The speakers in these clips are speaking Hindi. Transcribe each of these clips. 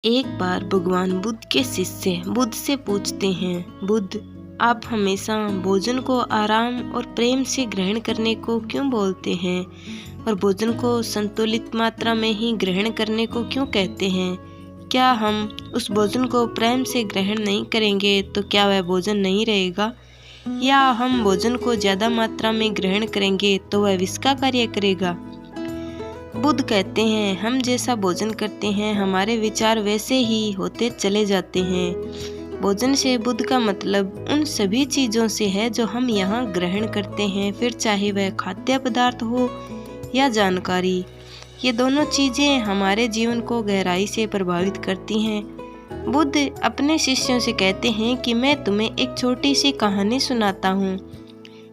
एक बार भगवान बुद्ध के शिष्य बुद्ध से पूछते हैं, बुद्ध, आप हमेशा भोजन को आराम और प्रेम से ग्रहण करने को क्यों बोलते हैं और भोजन को संतुलित मात्रा में ही ग्रहण करने को क्यों कहते हैं? क्या हम उस भोजन को प्रेम से ग्रहण नहीं करेंगे तो क्या वह भोजन नहीं रहेगा, या हम भोजन को ज़्यादा मात्रा में ग्रहण करेंगे तो वह विष का कार्य करेगा? बुद्ध कहते हैं, हम जैसा भोजन करते हैं हमारे विचार वैसे ही होते चले जाते हैं। भोजन से बुद्ध का मतलब उन सभी चीज़ों से है जो हम यहाँ ग्रहण करते हैं, फिर चाहे वह खाद्य पदार्थ हो या जानकारी। ये दोनों चीज़ें हमारे जीवन को गहराई से प्रभावित करती हैं। बुद्ध अपने शिष्यों से कहते हैं कि मैं तुम्हें एक छोटी सी कहानी सुनाता हूँ,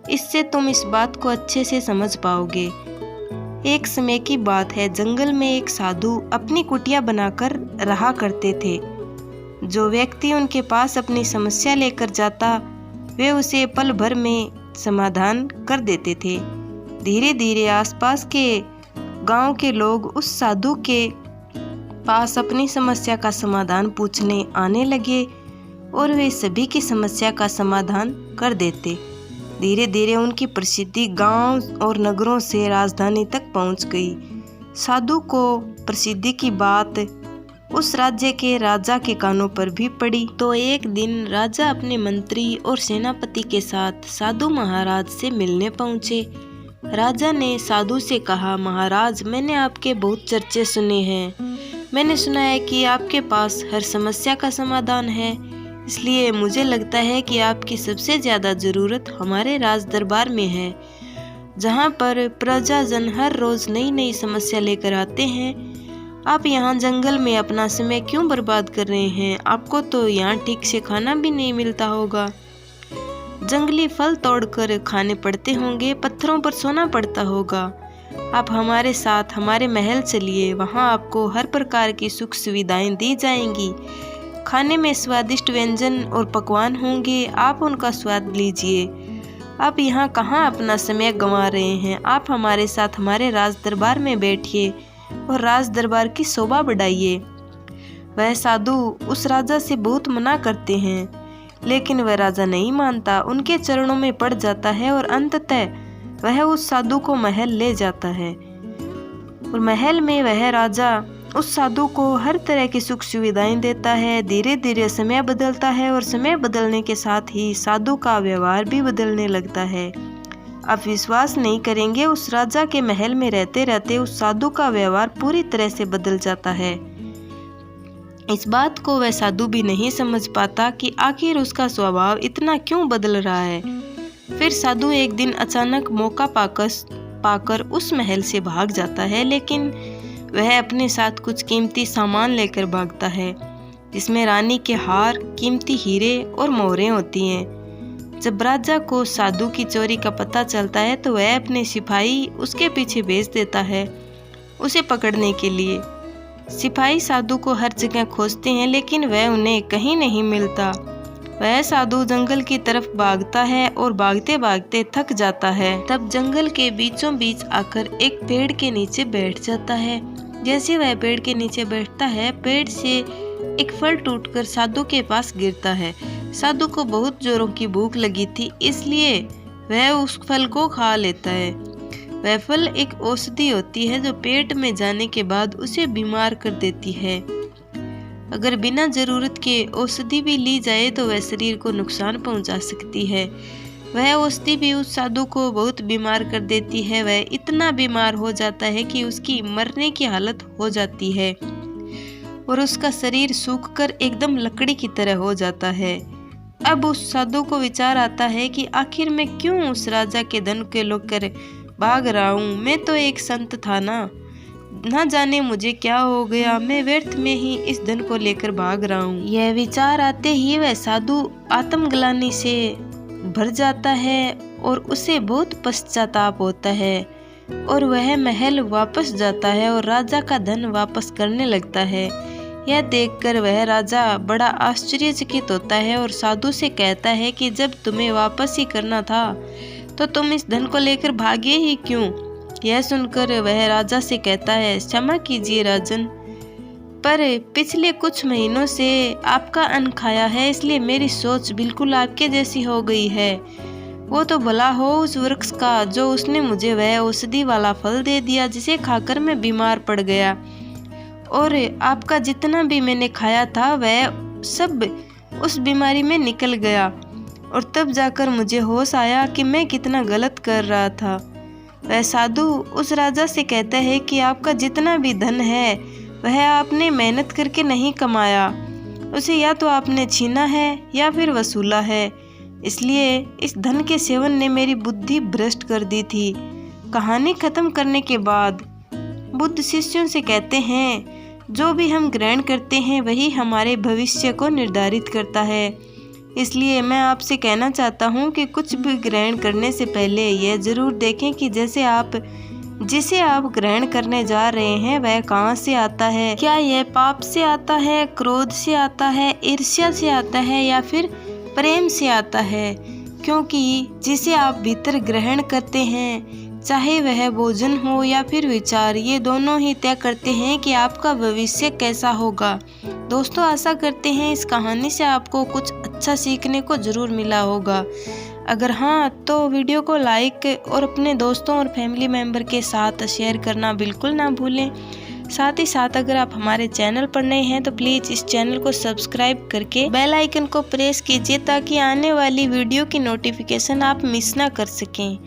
इससे तुम इस बात को अच्छे से समझ पाओगे। एक समय की बात है, जंगल में एक साधु अपनी कुटिया बनाकर रहा करते थे। जो व्यक्ति उनके पास अपनी समस्या लेकर जाता वे उसे पल भर में समाधान कर देते थे। धीरे धीरे आसपास के गांव के लोग उस साधु के पास अपनी समस्या का समाधान पूछने आने लगे और वे सभी की समस्या का समाधान कर देते। धीरे धीरे उनकी प्रसिद्धि गांव और नगरों से राजधानी तक पहुंच गई। साधु को प्रसिद्धि की बात उस राज्य के राजा के कानों पर भी पड़ी। तो एक दिन राजा अपने मंत्री और सेनापति के साथ साधु महाराज से मिलने पहुंचे। राजा ने साधु से कहा, महाराज, मैंने आपके बहुत चर्चे सुने हैं। मैंने सुना है कि आपके पास हर समस्या का समाधान है, इसलिए मुझे लगता है कि आपकी सबसे ज़्यादा ज़रूरत हमारे राज दरबार में है, जहाँ पर प्रजाजन हर रोज़ नई नई समस्या लेकर आते हैं। आप यहाँ जंगल में अपना समय क्यों बर्बाद कर रहे हैं? आपको तो यहाँ ठीक से खाना भी नहीं मिलता होगा, जंगली फल तोड़कर खाने पड़ते होंगे, पत्थरों पर सोना पड़ता होगा। आप हमारे साथ हमारे महल चलिए, वहाँ आपको हर प्रकार की सुख सुविधाएं दी जाएंगी। खाने में स्वादिष्ट व्यंजन और पकवान होंगे, आप उनका स्वाद लीजिए। आप यहाँ कहाँ अपना समय गंवा रहे हैं? आप हमारे साथ हमारे राज दरबार में बैठिए और राज दरबार की शोभा बढ़ाइए। वह साधु उस राजा से बहुत मना करते हैं, लेकिन वह राजा नहीं मानता, उनके चरणों में पड़ जाता है और अंततः वह उस साधु को महल ले जाता है। और महल में वह राजा उस साधु को हर तरह की सुख सुविधाएं देता है। धीरे धीरे समय बदलता है और समय बदलने के साथ ही साधु का व्यवहार भी बदलने लगता है। आप विश्वास नहीं करेंगे, उस राजा के महल में रहते रहते उस साधु का व्यवहार पूरी तरह से बदल जाता है। इस बात को वह साधु भी नहीं समझ पाता कि आखिर उसका स्वभाव इतना क्यों बदल रहा है। फिर साधु एक दिन अचानक मौका पाकर उस महल से भाग जाता है, लेकिन वह अपने साथ कुछ कीमती सामान लेकर भागता है, जिसमें रानी के हार, कीमती हीरे और मोहरें होती हैं। जब राजा को साधु की चोरी का पता चलता है तो वह अपने सिपाही उसके पीछे भेज देता है उसे पकड़ने के लिए। सिपाही साधु को हर जगह खोजते हैं, लेकिन वह उन्हें कहीं नहीं मिलता। वह साधु जंगल की तरफ भागता है और भागते भागते थक जाता है। तब जंगल के बीचों बीच आकर एक पेड़ के नीचे बैठ जाता है। जैसे वह पेड़ के नीचे बैठता है, पेड़ से एक फल टूटकर साधु के पास गिरता है। साधु को बहुत जोरों की भूख लगी थी, इसलिए वह उस फल को खा लेता है। वह फल एक औषधि होती है जो पेट में जाने के बाद उसे बीमार कर देती है। अगर बिना जरूरत के औषधि भी ली जाए तो वह शरीर को नुकसान पहुंचा सकती है। वह औषधि भी उस साधु को बहुत बीमार कर देती है। वह इतना बीमार हो जाता है कि उसकी मरने की हालत हो जाती है और उसका शरीर सूखकर एकदम लकड़ी की तरह हो जाता है। अब उस साधु को विचार आता है कि आखिर मैं क्यों उस राजा के धन के लेकर भाग रहा हूँ? मैं तो एक संत था ना जाने मुझे क्या हो गया, मैं व्यर्थ में ही इस धन को लेकर भाग रहा हूँ। यह विचार आते ही वह साधु आत्मग्लानि से भर जाता है और उसे बहुत पश्चाताप होता है और वह महल वापस जाता है और राजा का धन वापस करने लगता है। यह देखकर वह राजा बड़ा आश्चर्यचकित होता है और साधु से कहता है कि जब तुम्हें वापस ही करना था तो तुम इस धन को लेकर भागे ही क्यों? यह सुनकर वह राजा से कहता है, क्षमा कीजिए राजन, पर पिछले कुछ महीनों से आपका अन्न खाया है, इसलिए मेरी सोच बिल्कुल आपके जैसी हो गई है। वो तो भला हो उस वृक्ष का जो उसने मुझे वह औषधि वाला फल दे दिया जिसे खाकर मैं बीमार पड़ गया, और आपका जितना भी मैंने खाया था वह सब उस बीमारी में निकल गया, और तब जाकर मुझे होश आया कि मैं कितना गलत कर रहा था। वह साधु उस राजा से कहता है कि आपका जितना भी धन है वह आपने मेहनत करके नहीं कमाया, उसे या तो आपने छीना है या फिर वसूला है, इसलिए इस धन के सेवन ने मेरी बुद्धि भ्रष्ट कर दी थी। कहानी खत्म करने के बाद बुद्ध शिष्यों से कहते हैं, जो भी हम ग्रहण करते हैं वही हमारे भविष्य को निर्धारित करता है। इसलिए मैं आपसे कहना चाहता हूँ कि कुछ भी ग्रहण करने से पहले यह ज़रूर देखें कि जिसे आप ग्रहण करने जा रहे हैं वह कहाँ से आता है। क्या यह पाप से आता है, क्रोध से आता है, ईर्ष्या से आता है या फिर प्रेम से आता है। क्योंकि जिसे आप भीतर ग्रहण करते हैं, चाहे वह भोजन हो या फिर विचार, ये दोनों ही तय करते हैं कि आपका भविष्य कैसा होगा। दोस्तों, आशा करते हैं इस कहानी से आपको कुछ अच्छा सीखने को ज़रूर मिला होगा। अगर हाँ तो वीडियो को लाइक और अपने दोस्तों और फैमिली मेम्बर के साथ शेयर करना बिल्कुल ना भूलें। साथ ही साथ अगर आप हमारे चैनल पर नए हैं तो प्लीज़ इस चैनल को सब्सक्राइब करके बेल आइकन को प्रेस कीजिए ताकि आने वाली वीडियो की नोटिफिकेशन आप मिस ना कर सकें।